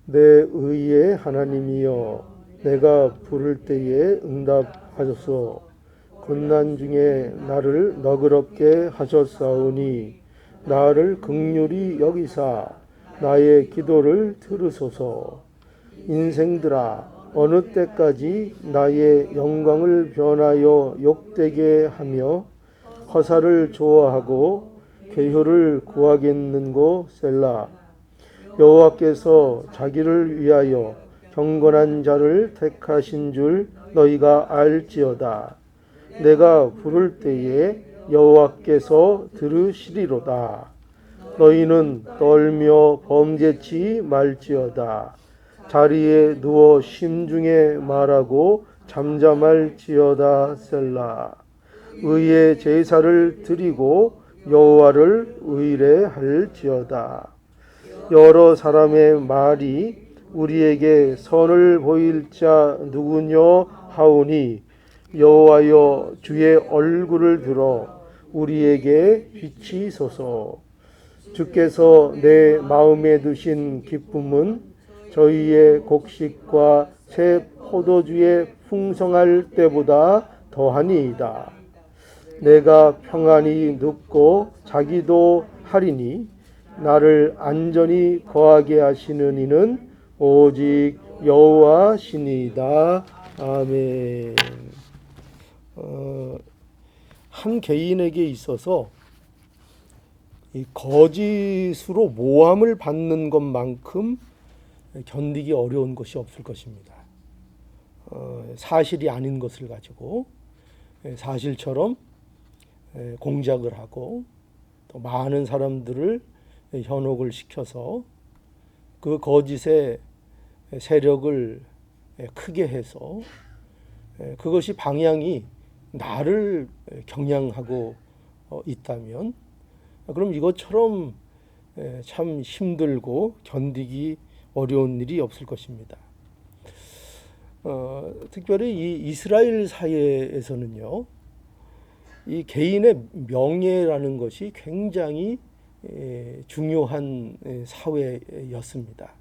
내 의의 하나님이여 내가 부를 때에 응답하소서.困難 중에 나를 너그럽게 하셨사오니 나를 긍휼히 여기사 나의 기도를 들으소서. 인생들아 어느 때까지 나의 영광을 변하여 욕되게 하며 허사를 좋아하고 괴효를 구하겠는고. 셀라. 여호와께서 자기를 위하여 경건한 자를 택하신 줄 너희가 알지어다. 내가 부를 때에 여호와께서 들으시리로다. 너희는 떨며 범죄치 말지어다. 자리에 누워 심중에 말하고 잠잠할지어다. 셀라. 의의 제사를 드리고 여호와를 의뢰할지어다. 여러 사람의 말이 우리에게 선을 보일 자 누구뇨 하오니 여호와여 주의 얼굴을 들어 우리에게 비치소서. 주께서 내 마음에 두신 기쁨은 저희의 곡식과 새 포도주의 풍성할 때보다 더하니이다. 내가 평안히 눕고 자기도 하리니 나를 안전히 거하게 하시는 이는 오직 여호와시니이다. 아멘. 한 개인에게 있어서 이 거짓으로 모함을 받는 것만큼 견디기 어려운 것이 없을 것입니다. 사실이 아닌 것을 가지고 사실처럼 공작을 하고 또 많은 사람들을 현혹을 시켜서 그 거짓의 세력을 크게 해서 그것이 방향이 나를 겨냥하고 있다면 그럼 이것처럼 참 힘들고 견디기 어려운 일이 없을 것입니다. 특별히 이 이스라엘 사회에서는요, 이 개인의 명예라는 것이 굉장히 중요한 사회였습니다.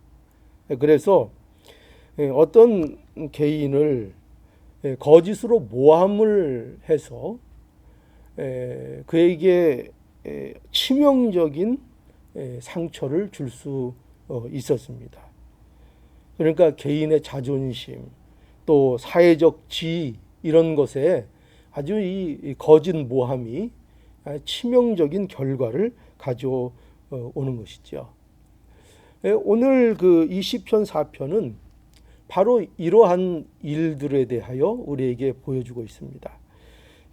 그래서 어떤 개인을 거짓으로 모함을 해서 그에게 치명적인 상처를 줄 수 있었습니다. 그러니까 개인의 자존심 또 사회적 지위 이런 것에 아주 이 거짓 모함이 치명적인 결과를 가져오는 것이죠. 오늘 그 20편 4편은 바로 이러한 일들에 대하여 우리에게 보여주고 있습니다.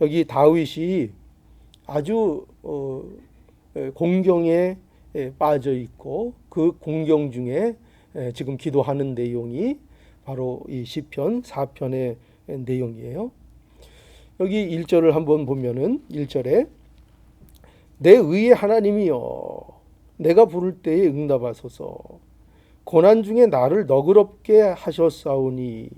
여기 다윗이 아주 공경에 빠져 있고 그 공경 중에 지금 기도하는 내용이 바로 이 시편 4편의 내용이에요. 여기 1절을 한번 보면은 1절에 내 의의 하나님이여 내가 부를 때에 응답하소서. 고난 중에 나를 너그럽게 하셨사오니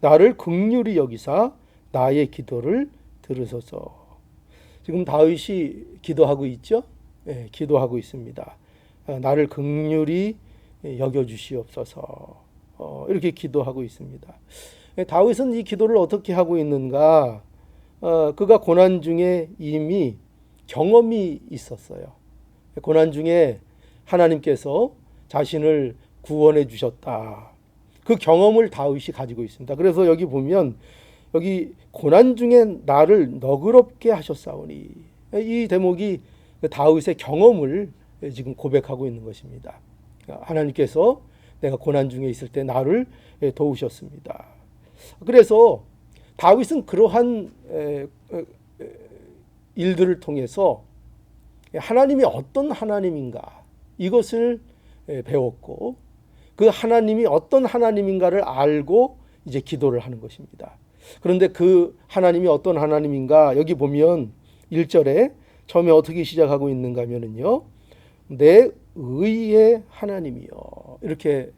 나를 긍휼히 여기사 나의 기도를 들으소서. 지금 다윗이 기도하고 있죠? 네, 기도하고 있습니다. 나를 긍휼히 여겨주시옵소서. 이렇게 기도하고 있습니다. 다윗은 이 기도를 어떻게 하고 있는가? 그가 고난 중에 이미 경험이 있었어요. 고난 중에 하나님께서 자신을 구원해 주셨다. 그 경험을 다윗이 가지고 있습니다. 그래서 여기 보면 여기 고난 중에 나를 너그럽게 하셨사오니 이 대목이 다윗의 경험을 지금 고백하고 있는 것입니다. 하나님께서 내가 고난 중에 있을 때 나를 도우셨습니다. 그래서 다윗은 그러한 일들을 통해서 하나님이 어떤 하나님인가 이것을 배웠고 그 하나님이 어떤 하나님인가를 알고 이제 기도를 하는 것입니다. 그런데 그 하나님이 어떤 하나님인가 여기 보면 1절에 처음에 어떻게 시작하고 있는가 하면은요. 내 의의 하나님이여 이렇게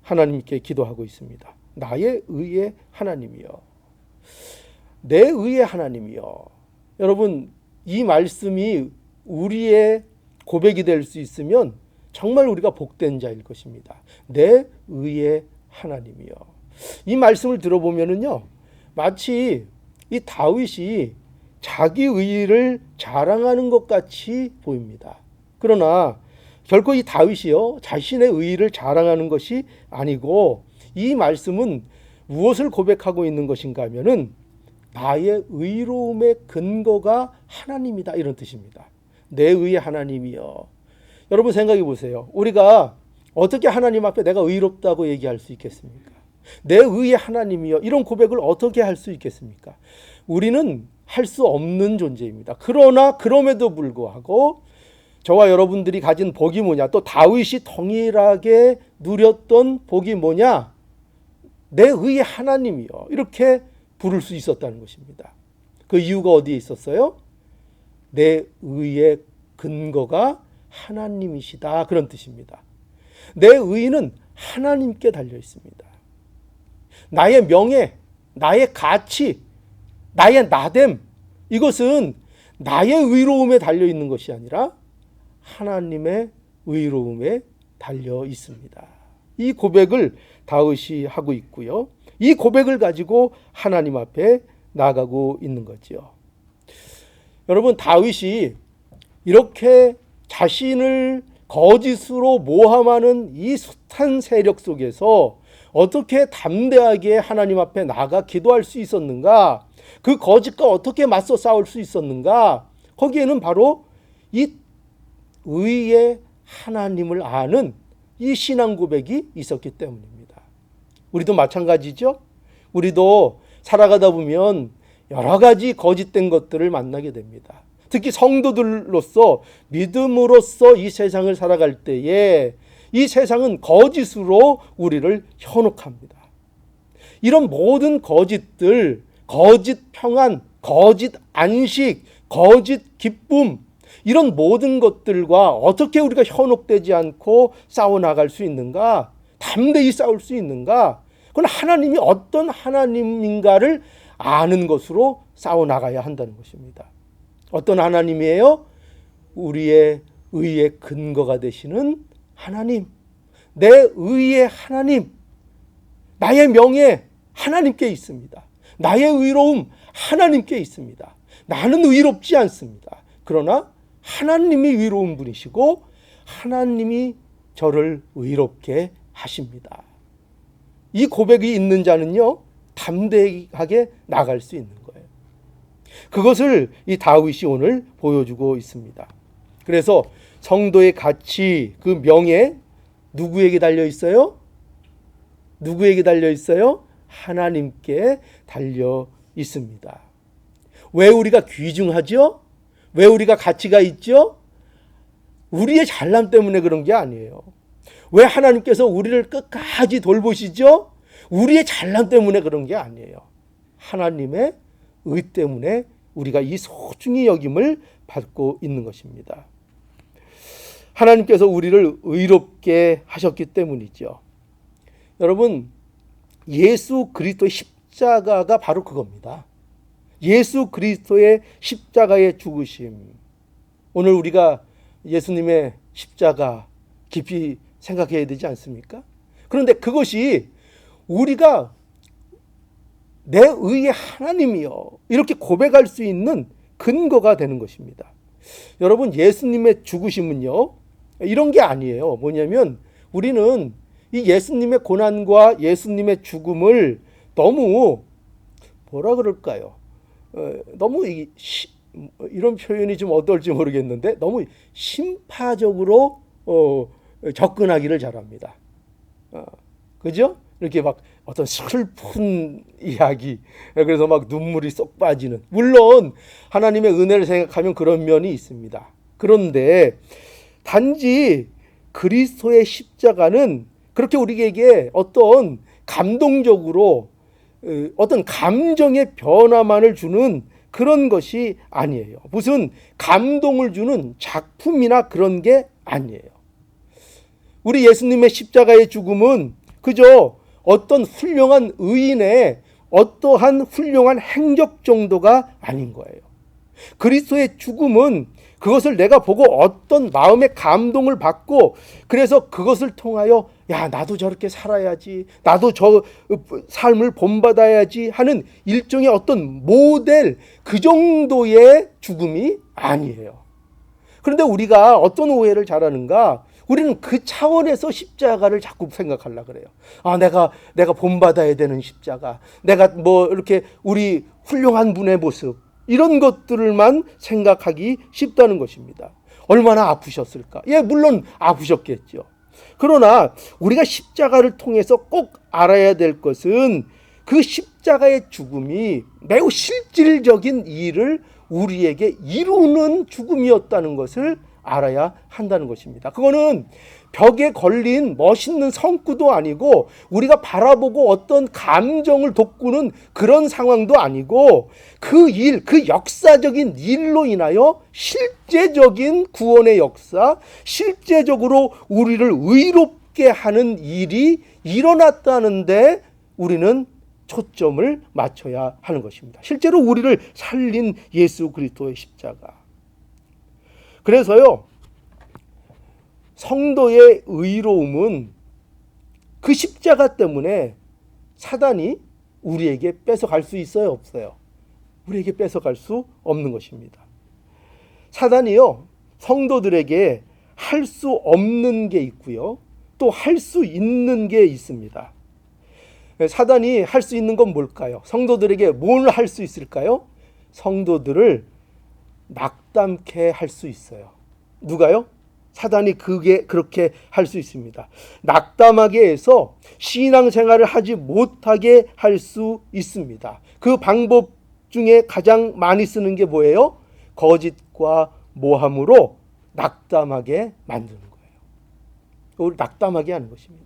하나님께 기도하고 있습니다. 나의 의의 하나님이여. 내 의의 하나님이여. 여러분 이 말씀이 우리의 고백이 될 수 있으면 정말 우리가 복된 자일 것입니다. 내 의의 하나님이요. 이 말씀을 들어보면은요, 마치 이 다윗이 자기 의를 자랑하는 것 같이 보입니다. 그러나 결코 이 다윗이요, 자신의 의를 자랑하는 것이 아니고, 이 말씀은 무엇을 고백하고 있는 것인가 하면은 나의 의로움의 근거가 하나님이다, 이런 뜻입니다. 내 의의 하나님이요. 여러분 생각해 보세요. 우리가 어떻게 하나님 앞에 내가 의롭다고 얘기할 수 있겠습니까? 내 의의 하나님이요, 이런 고백을 어떻게 할 수 있겠습니까? 우리는 할 수 없는 존재입니다. 그러나 그럼에도 불구하고 저와 여러분들이 가진 복이 뭐냐, 또 다윗이 동일하게 누렸던 복이 뭐냐, 내 의의 하나님이요, 이렇게 부를 수 있었다는 것입니다. 그 이유가 어디에 있었어요? 내 의의 근거가 하나님이시다, 그런 뜻입니다. 내 의는 하나님께 달려 있습니다. 나의 명예, 나의 가치, 나의 나됨, 이것은 나의 의로움에 달려 있는 것이 아니라 하나님의 의로움에 달려 있습니다. 이 고백을 다윗이 하고 있고요. 이 고백을 가지고 하나님 앞에 나가고 있는 거죠. 여러분, 다윗이 이렇게 자신을 거짓으로 모함하는 이 숱한 세력 속에서 어떻게 담대하게 하나님 앞에 나가 기도할 수 있었는가? 그 거짓과 어떻게 맞서 싸울 수 있었는가? 거기에는 바로 이 의의 하나님을 아는 이 신앙 고백이 있었기 때문입니다. 우리도 마찬가지죠. 우리도 살아가다 보면 여러 가지 거짓된 것들을 만나게 됩니다. 특히 성도들로서, 믿음으로써 이 세상을 살아갈 때에 이 세상은 거짓으로 우리를 현혹합니다. 이런 모든 거짓들, 거짓 평안, 거짓 안식, 거짓 기쁨, 이런 모든 것들과 어떻게 우리가 현혹되지 않고 싸워나갈 수 있는가? 담대히 싸울 수 있는가? 그건 하나님이 어떤 하나님인가를 아는 것으로 싸워나가야 한다는 것입니다. 어떤 하나님이에요? 우리의 의의 근거가 되시는 하나님, 내 의의 하나님, 나의 명예 하나님께 있습니다. 나의 의로움 하나님께 있습니다. 나는 의롭지 않습니다. 그러나 하나님이 의로운 분이시고 하나님이 저를 의롭게 하십니다. 이 고백이 있는 자는요, 담대하게 나갈 수 있는 거예요. 그것을 이 다윗이 오늘 보여주고 있습니다. 그래서 성도의 가치, 그 명예, 누구에게 달려 있어요? 누구에게 달려 있어요? 하나님께 달려 있습니다. 왜 우리가 귀중하죠? 왜 우리가 가치가 있죠? 우리의 잘남 때문에 그런 게 아니에요. 왜 하나님께서 우리를 끝까지 돌보시죠? 우리의 잘남 때문에 그런 게 아니에요. 하나님의 의 때문에 우리가 이 소중히 여김을 받고 있는 것입니다. 하나님께서 우리를 의롭게 하셨기 때문이죠. 여러분, 예수 그리스도의 십자가가 바로 그겁니다. 예수 그리스도의 십자가의 죽으심. 오늘 우리가 예수님의 십자가 깊이 생각해야 되지 않습니까? 그런데 그것이 우리가 내 의의 하나님이요, 이렇게 고백할 수 있는 근거가 되는 것입니다. 여러분, 예수님의 죽으심은요, 이런 게 아니에요. 뭐냐면 우리는 이 예수님의 고난과 예수님의 죽음을 너무 뭐라 그럴까요? 너무 이런 표현이 좀 어떨지 모르겠는데 너무 심파적으로 접근하기를 잘합니다. 그죠? 이렇게 막 어떤 슬픈 이야기, 그래서 막 눈물이 쏙 빠지는, 물론 하나님의 은혜를 생각하면 그런 면이 있습니다. 그런데 단지 그리스도의 십자가는 그렇게 우리에게 어떤 감동적으로 어떤 감정의 변화만을 주는 그런 것이 아니에요. 무슨 감동을 주는 작품이나 그런 게 아니에요. 우리 예수님의 십자가의 죽음은 그저 어떤 훌륭한 의인의 어떠한 훌륭한 행적 정도가 아닌 거예요. 그리스도의 죽음은 그것을 내가 보고 어떤 마음의 감동을 받고 그래서 그것을 통하여 야, 나도 저렇게 살아야지, 나도 저 삶을 본받아야지 하는 일종의 어떤 모델, 그 정도의 죽음이 아니에요. 그런데 우리가 어떤 오해를 잘하는가? 우리는 그 차원에서 십자가를 자꾸 생각하려고 그래요. 아, 내가 본받아야 되는 십자가, 내가 뭐 이렇게 우리 훌륭한 분의 모습, 이런 것들만 생각하기 쉽다는 것입니다. 얼마나 아프셨을까? 예, 물론 아프셨겠죠. 그러나 우리가 십자가를 통해서 꼭 알아야 될 것은 그 십자가의 죽음이 매우 실질적인 일을 우리에게 이루는 죽음이었다는 것을 알아야 한다는 것입니다. 그거는 벽에 걸린 멋있는 성구도 아니고 우리가 바라보고 어떤 감정을 돋구는 그런 상황도 아니고 그 일, 그 역사적인 일로 인하여 실제적인 구원의 역사, 실제적으로 우리를 의롭게 하는 일이 일어났다는데 우리는 초점을 맞춰야 하는 것입니다. 실제로 우리를 살린 예수 그리스도의 십자가. 그래서요, 성도의 의로움은 그 십자가 때문에 사단이 우리에게 뺏어갈 수 있어요, 없어요? 우리에게 뺏어갈 수 없는 것입니다. 사단이요, 성도들에게 할 수 없는 게 있고요, 또 할 수 있는 게 있습니다. 사단이 할 수 있는 건 뭘까요? 성도들에게 뭘 할 수 있을까요? 성도들을 낙담케 할 수 있어요. 누가요? 사단이 그렇게 할 수 있습니다. 낙담하게 해서 신앙생활을 하지 못하게 할 수 있습니다. 그 방법 중에 가장 많이 쓰는 게 뭐예요? 거짓과 모함으로 낙담하게 만드는 거예요. 우리 낙담하게 하는 것입니다.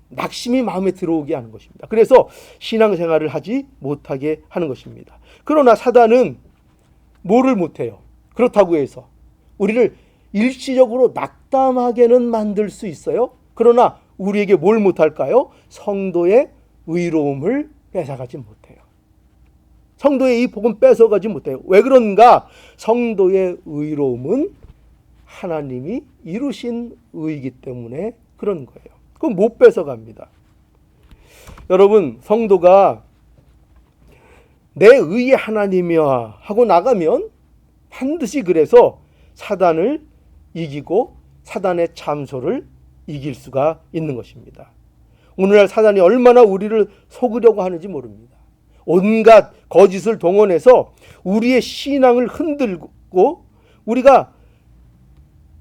낙심이 마음에 들어오게 하는 것입니다. 그래서 신앙생활을 하지 못하게 하는 것입니다. 그러나 사단은 뭐를 못해요? 그렇다고 해서 우리를 일시적으로 낙담하게는 만들 수 있어요. 그러나 우리에게 뭘 못할까요? 성도의 의로움을 뺏어가지 못해요. 성도의 이 복음 뺏어가지 못해요. 왜 그런가? 성도의 의로움은 하나님이 이루신 의이기 때문에 그런 거예요. 그건 못 뺏어갑니다. 여러분, 성도가 내 의의 하나님이야 하고 나가면 반드시 그래서 사단을 이기고 사단의 참소를 이길 수가 있는 것입니다. 오늘날 사단이 얼마나 우리를 속으려고 하는지 모릅니다. 온갖 거짓을 동원해서 우리의 신앙을 흔들고 우리가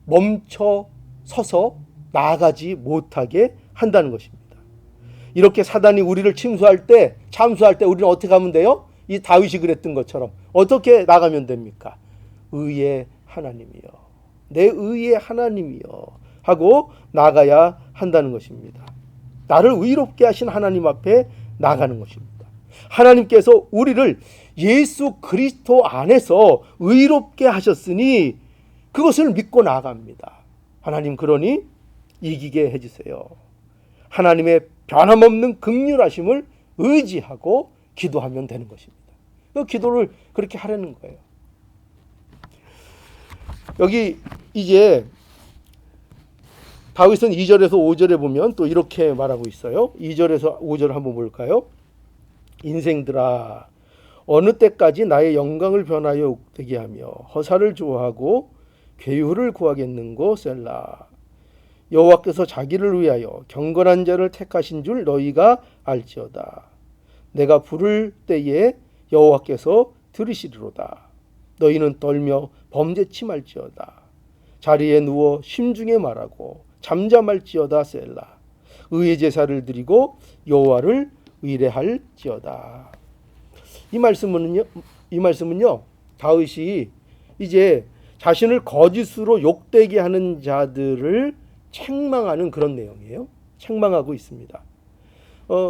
멈춰 서서 나아가지 못하게 한다는 것입니다. 이렇게 사단이 우리를 참수할 때 우리는 어떻게 하면 돼요? 이 다윗이 그랬던 것처럼 어떻게 나가면 됩니까? 의의 하나님이여, 내 의의 하나님이여 하고 나가야 한다는 것입니다. 나를 의롭게 하신 하나님 앞에 나가는 것입니다. 하나님께서 우리를 예수 그리스도 안에서 의롭게 하셨으니 그것을 믿고 나아갑니다. 하나님, 그러니 이기게 해주세요. 하나님의 변함없는 긍휼하심을 의지하고 기도하면 되는 것입니다. 그 기도를 그렇게 하려는 거예요. 여기 이제 다윗은 2절에서 5절에 보면 또 이렇게 말하고 있어요. 2절에서 5절 한번 볼까요? 인생들아, 어느 때까지 나의 영광을 변하여 옥되게 하며 허사를 좋아하고 괴유를 구하겠는고 셀라. 여호와께서 자기를 위하여 경건한 자를 택하신 줄 너희가 알지어다. 내가 부를 때에 여호와께서 들으시리로다. 너희는 떨며 범죄치 말지어다. 자리에 누워 심중에 말하고 잠잠할지어다. 셀라. 의의 제사를 드리고 여호와를 의뢰할지어다. 이 말씀은요 다윗이 이제 자신을 거짓으로 욕되게 하는 자들을 책망하는 그런 내용이에요. 책망하고 있습니다.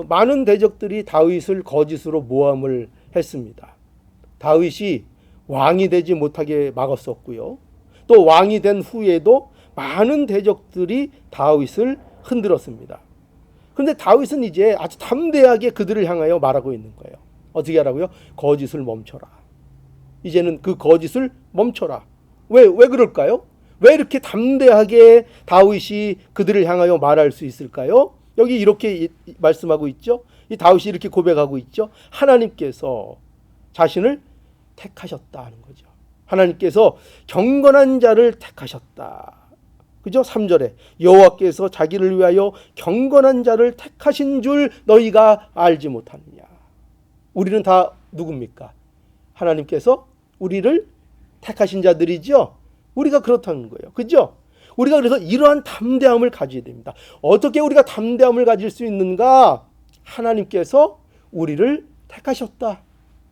많은 대적들이 다윗을 거짓으로 모함을 했습니다. 다윗이 왕이 되지 못하게 막았었고요. 또 왕이 된 후에도 많은 대적들이 다윗을 흔들었습니다. 그런데 다윗은 이제 아주 담대하게 그들을 향하여 말하고 있는 거예요. 어떻게 하라고요? 거짓을 멈춰라. 이제는 그 거짓을 멈춰라. 왜 그럴까요? 왜 이렇게 담대하게 다윗이 그들을 향하여 말할 수 있을까요? 여기 이렇게 말씀하고 있죠. 이 다윗이 이렇게 고백하고 있죠. 하나님께서 자신을 택하셨다는 거죠. 하나님께서 경건한 자를 택하셨다. 그죠? 3절에 여호와께서 자기를 위하여 경건한 자를 택하신 줄 너희가 알지 못하느냐. 우리는 다 누굽니까? 하나님께서 우리를 택하신 자들이죠. 우리가 그렇다는 거예요. 그죠? 우리가 그래서 이러한 담대함을 가져야 됩니다. 어떻게 우리가 담대함을 가질 수 있는가? 하나님께서 우리를 택하셨다.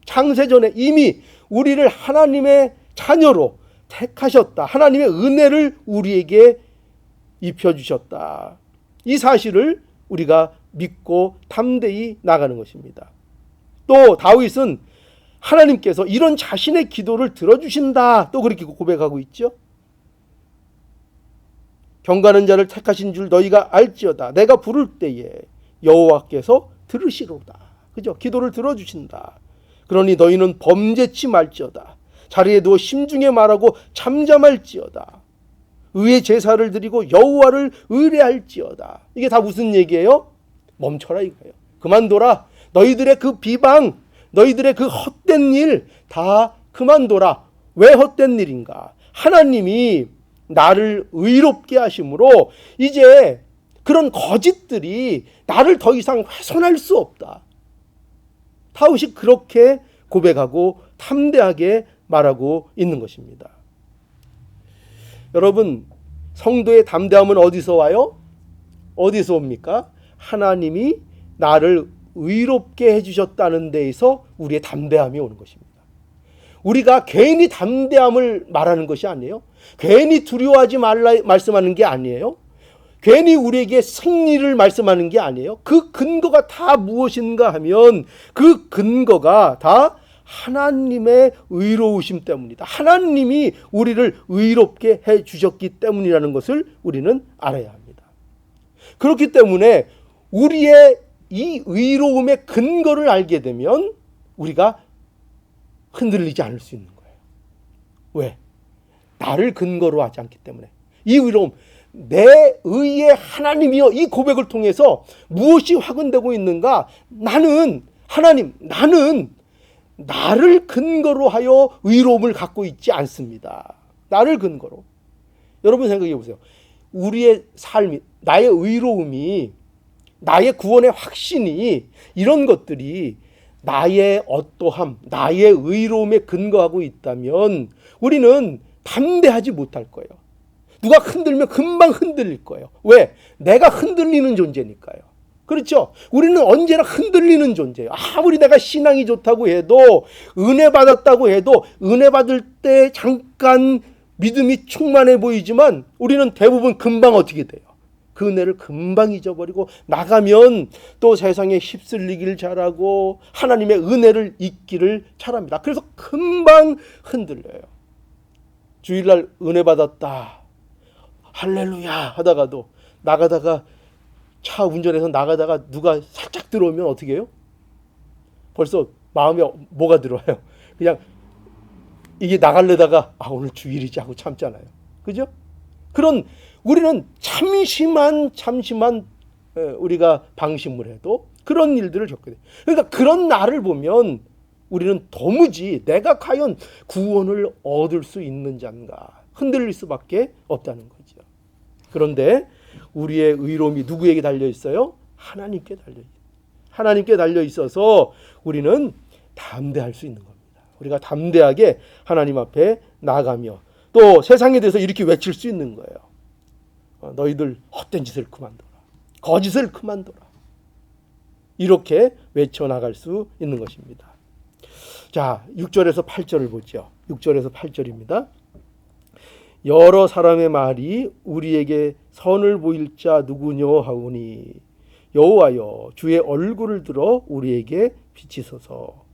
창세전에 이미 우리를 하나님의 자녀로 택하셨다. 하나님의 은혜를 우리에게 입혀주셨다. 이 사실을 우리가 믿고 담대히 나가는 것입니다. 또 다윗은 하나님께서 이런 자신의 기도를 들어주신다. 또 그렇게 고백하고 있죠. 경건한 자를 택하신 줄 너희가 알지어다. 내가 부를 때에 여호와께서 들으시로다. 그죠? 기도를 들어주신다. 그러니 너희는 범죄치 말지어다. 자리에 누워 심중에 말하고 잠잠할지어다. 의의 제사를 드리고 여호와를 의뢰할지어다. 이게 다 무슨 얘기예요? 멈춰라 이거예요. 그만둬라. 너희들의 그 비방, 너희들의 그 헛된 일 다 그만둬라. 왜 헛된 일인가? 하나님이 나를 의롭게 하심으로 이제 그런 거짓들이 나를 더 이상 훼손할 수 없다. 다윗이 그렇게 고백하고 담대하게 말하고 있는 것입니다. 여러분, 성도의 담대함은 어디서 와요? 어디서 옵니까? 하나님이 나를 의롭게 해주셨다는 데에서 우리의 담대함이 오는 것입니다. 우리가 괜히 담대함을 말하는 것이 아니에요. 괜히 두려워하지 말라 말씀하는 게 아니에요. 괜히 우리에게 승리를 말씀하는 게 아니에요. 그 근거가 다 무엇인가 하면 그 근거가 다 하나님의 의로우심 때문이다. 하나님이 우리를 의롭게 해주셨기 때문이라는 것을 우리는 알아야 합니다. 그렇기 때문에 우리의 이 의로움의 근거를 알게 되면 우리가 흔들리지 않을 수 있는 거예요. 왜? 나를 근거로 하지 않기 때문에. 이 의로움, 내 의의 하나님이여, 이 고백을 통해서 무엇이 확인되고 있는가? 나는 나를 근거로 하여 의로움을 갖고 있지 않습니다. 나를 근거로. 여러분 생각해 보세요. 우리의 삶이, 나의 의로움이, 나의 구원의 확신이, 이런 것들이 나의 어떠함, 나의 의로움에 근거하고 있다면 우리는 담대하지 못할 거예요. 누가 흔들면 금방 흔들릴 거예요. 왜? 내가 흔들리는 존재니까요. 그렇죠? 우리는 언제나 흔들리는 존재예요. 아무리 내가 신앙이 좋다고 해도, 은혜 받았다고 해도, 은혜 받을 때 잠깐 믿음이 충만해 보이지만 우리는 대부분 금방 어떻게 돼요? 그 은혜를 금방 잊어버리고 나가면 또 세상에 휩쓸리길 잘하고 하나님의 은혜를 잊기를 잘합니다. 그래서 금방 흔들려요. 주일날 은혜 받았다, 할렐루야 하다가도 나가다가, 차 운전해서 나가다가 누가 살짝 들어오면 어떻게 해요? 벌써 마음에 뭐가 들어와요? 그냥 이게 나가려다가 오늘 주일이지 하고 참잖아요. 그죠? 그런, 우리는 잠시만 우리가 방심을 해도 그런 일들을 겪게 돼요. 그러니까 그런 나를 보면 우리는 도무지 내가 과연 구원을 얻을 수 있는 자인가 흔들릴 수밖에 없다는 거죠. 그런데 우리의 의로움이 누구에게 달려 있어요? 하나님께 달려 있어요. 하나님께 달려 있어서 우리는 담대할 수 있는 겁니다. 우리가 담대하게 하나님 앞에 나가며 또 세상에 대해서 이렇게 외칠 수 있는 거예요. 너희들 헛된 짓을 그만둬라. 거짓을 그만둬라. 이렇게 외쳐나갈 수 있는 것입니다. 자, 6절에서 8절을 보죠. 6절에서 8절입니다. 여러 사람의 말이 우리에게 선을 보일 자 누구뇨 하오니 여호와여 주의 얼굴을 들어 우리에게 비치소서.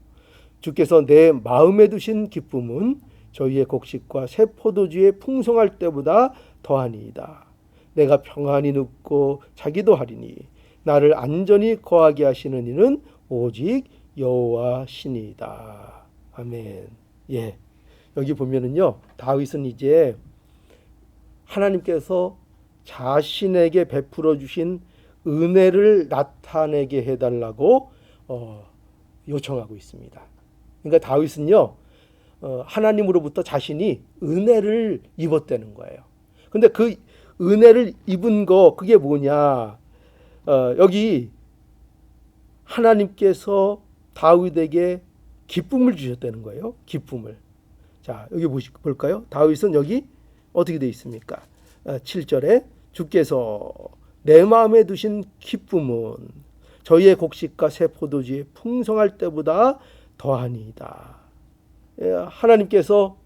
주께서 내 마음에 두신 기쁨은 저희의 곡식과 새 포도주의 풍성할 때보다 더하니이다. 내가 평안히 눕고 자기도 하리니 나를 안전히 거하게 하시는 이는 오직 여호와시니이다. 아멘. 예, 여기 보면은요, 다윗은 이제 하나님께서 자신에게 베풀어 주신 은혜를 나타내게 해달라고 요청하고 있습니다. 그러니까 다윗은요, 하나님으로부터 자신이 은혜를 입었다는 거예요. 근데 그 은혜를 입은 거 그게 뭐냐? 여기 하나님께서 다윗에게 기쁨을 주셨다는 거예요. 기쁨을. 자, 여기 볼까요? 다윗은 여기 어떻게 되어 있습니까? 7절에 주께서 내 마음에 두신 기쁨은 저희의 곡식과 새 포도주의 풍성할 때보다 더하니이다. 하나님께서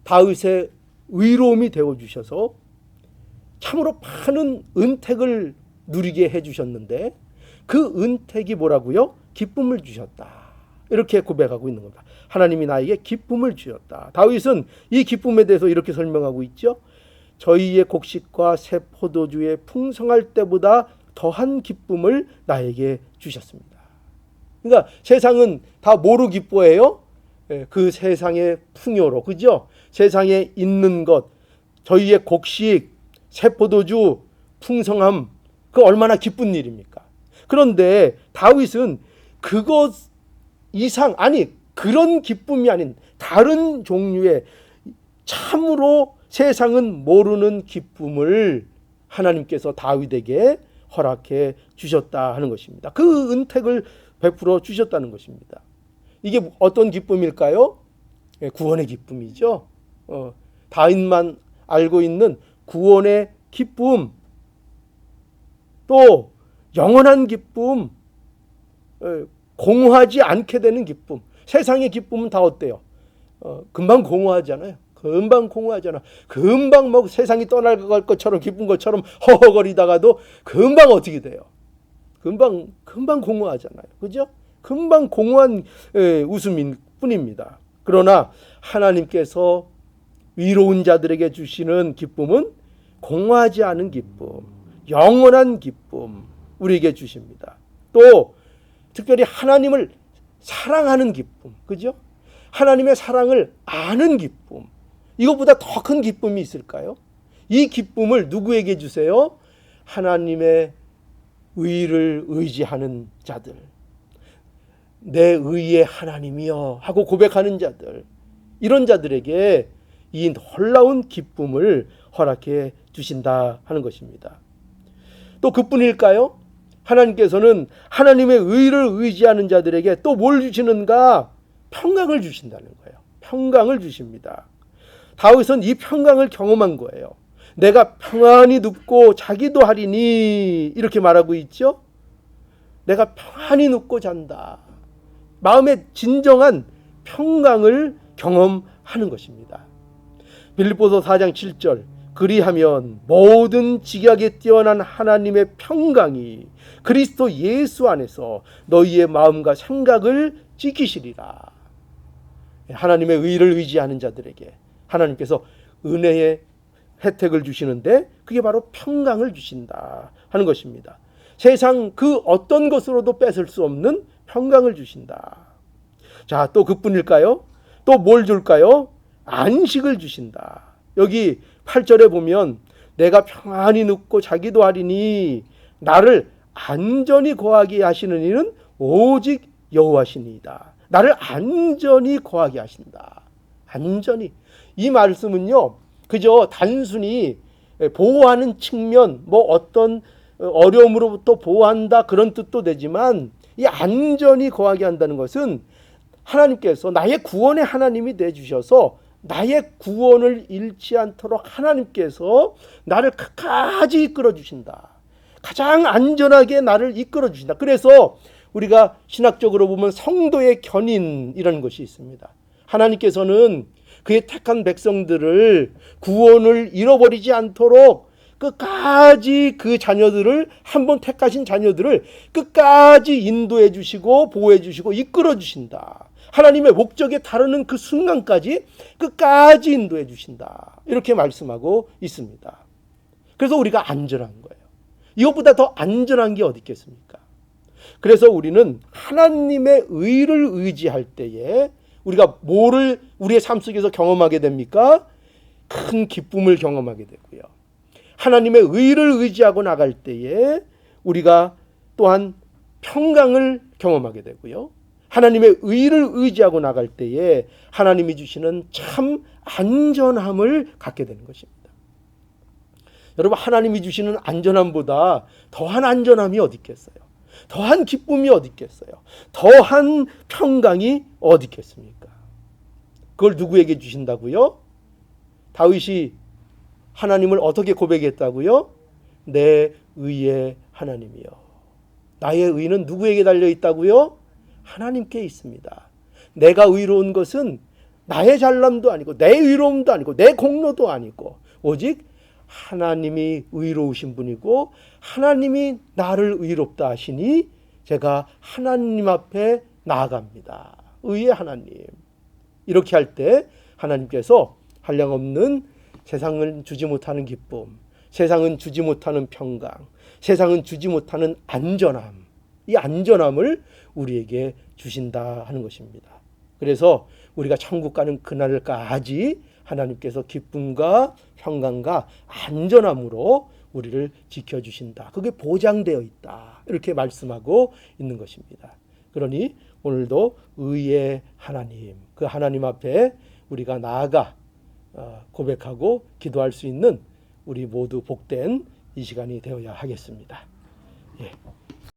다윗의 의로움이 되어주셔서 참으로 많은 은택을 누리게 해주셨는데 그 은택이 뭐라고요? 기쁨을 주셨다. 이렇게 고백하고 있는 겁니다. 하나님이 나에게 기쁨을 주셨다. 다윗은 이 기쁨에 대해서 이렇게 설명하고 있죠. 저희의 곡식과 새 포도주의 풍성할 때보다 더한 기쁨을 나에게 주셨습니다. 그러니까 세상은 다 뭐로 기뻐해요? 그 세상의 풍요로, 그죠? 세상에 있는 것, 저희의 곡식, 새 포도주, 풍성함, 그 얼마나 기쁜 일입니까? 그런데 다윗은 그것 이상, 아니 그런 기쁨이 아닌 다른 종류의 참으로 세상은 모르는 기쁨을 하나님께서 다윗에게 허락해 주셨다 하는 것입니다. 그 은택을 베풀어 주셨다는 것입니다. 이게 어떤 기쁨일까요? 구원의 기쁨이죠. 다윗만 알고 있는 구원의 기쁨, 또 영원한 기쁨, 공허하지 않게 되는 기쁨. 세상의 기쁨은 다 어때요? 금방 공허하잖아요. 금방 공허하잖아. 금방 뭐 세상이 떠나갈 것처럼 기쁜 것처럼 허허거리다가도 금방 어떻게 돼요? 금방 공허하잖아요. 그죠? 금방 공허한 웃음일 뿐입니다. 그러나 하나님께서 위로운 자들에게 주시는 기쁨은 공허하지 않은 기쁨, 영원한 기쁨 우리에게 주십니다. 또 특별히 하나님을 사랑하는 기쁨, 그죠? 하나님의 사랑을 아는 기쁨, 이것보다 더 큰 기쁨이 있을까요? 이 기쁨을 누구에게 주세요? 하나님의 의를 의지하는 자들, 내 의의 하나님이여 하고 고백하는 자들, 이런 자들에게 이 놀라운 기쁨을 허락해 주신다 하는 것입니다. 또 그뿐일까요? 하나님께서는 하나님의 의를 의지하는 자들에게 또 뭘 주시는가? 평강을 주신다는 거예요. 평강을 주십니다. 다윗은 이 평강을 경험한 거예요. 내가 평안히 눕고 자기도 하리니 이렇게 말하고 있죠. 내가 평안히 눕고 잔다. 마음의 진정한 평강을 경험하는 것입니다. 빌립보서 4장 7절 그리하면 모든 지각에 뛰어난 하나님의 평강이 그리스도 예수 안에서 너희의 마음과 생각을 지키시리라. 하나님의 의를 의지하는 자들에게 하나님께서 은혜의 혜택을 주시는데 그게 바로 평강을 주신다 하는 것입니다. 세상 그 어떤 것으로도 뺏을 수 없는 평강을 주신다. 자, 또 그뿐일까요? 또 뭘 줄까요? 안식을 주신다. 여기 8절에 보면 내가 평안히 눕고 자기도 하리니 나를 안전히 거하게 하시는 이는 오직 여호와시니이다. 나를 안전히 거하게 하신다. 안전히. 이 말씀은요, 그저 단순히 보호하는 측면, 뭐 어떤 어려움으로부터 보호한다 그런 뜻도 되지만 이 안전히 거하게 한다는 것은 하나님께서 나의 구원의 하나님이 되어주셔서 나의 구원을 잃지 않도록 하나님께서 나를 끝까지 이끌어 주신다. 가장 안전하게 나를 이끌어 주신다. 그래서 우리가 신학적으로 보면 성도의 견인이라는 것이 있습니다. 하나님께서는 그의 택한 백성들을 구원을 잃어버리지 않도록 끝까지 그 자녀들을 한번 택하신 자녀들을 끝까지 인도해 주시고 보호해 주시고 이끌어 주신다. 하나님의 목적에 다루는 그 순간까지 끝까지 인도해 주신다. 이렇게 말씀하고 있습니다. 그래서 우리가 안전한 거예요. 이것보다 더 안전한 게 어디 있겠습니까? 그래서 우리는 하나님의 의를 의지할 때에 우리가 뭐를 우리의 삶 속에서 경험하게 됩니까? 큰 기쁨을 경험하게 되고요. 하나님의 의를 의지하고 나갈 때에 우리가 또한 평강을 경험하게 되고요. 하나님의 의를 의지하고 나갈 때에 하나님이 주시는 참 안전함을 갖게 되는 것입니다. 여러분, 하나님이 주시는 안전함보다 더한 안전함이 어디 있겠어요? 더한 기쁨이 어디 있겠어요? 더한 평강이 어디 있겠습니까? 그걸 누구에게 주신다고요? 다윗이 하나님을 어떻게 고백했다고요? 내 의의 하나님이요. 나의 의는 누구에게 달려 있다고요? 하나님께 있습니다. 내가 의로운 것은 나의 잘남도 아니고 내 의로움도 아니고 내 공로도 아니고 오직 하나님이 의로우신 분이고 하나님이 나를 의롭다 하시니 제가 하나님 앞에 나아갑니다. 의의 하나님. 이렇게 할 때 하나님께서 한량없는 세상은 주지 못하는 기쁨, 세상은 주지 못하는 평강, 세상은 주지 못하는 안전함, 이 안전함을 우리에게 주신다 하는 것입니다. 그래서 우리가 천국 가는 그날까지 하나님께서 기쁨과 평강과 안전함으로 우리를 지켜주신다. 그게 보장되어 있다. 이렇게 말씀하고 있는 것입니다. 그러니 오늘도 의의 하나님, 그 하나님 앞에 우리가 나아가 고백하고 기도할 수 있는 우리 모두 복된 이 시간이 되어야 하겠습니다. 예.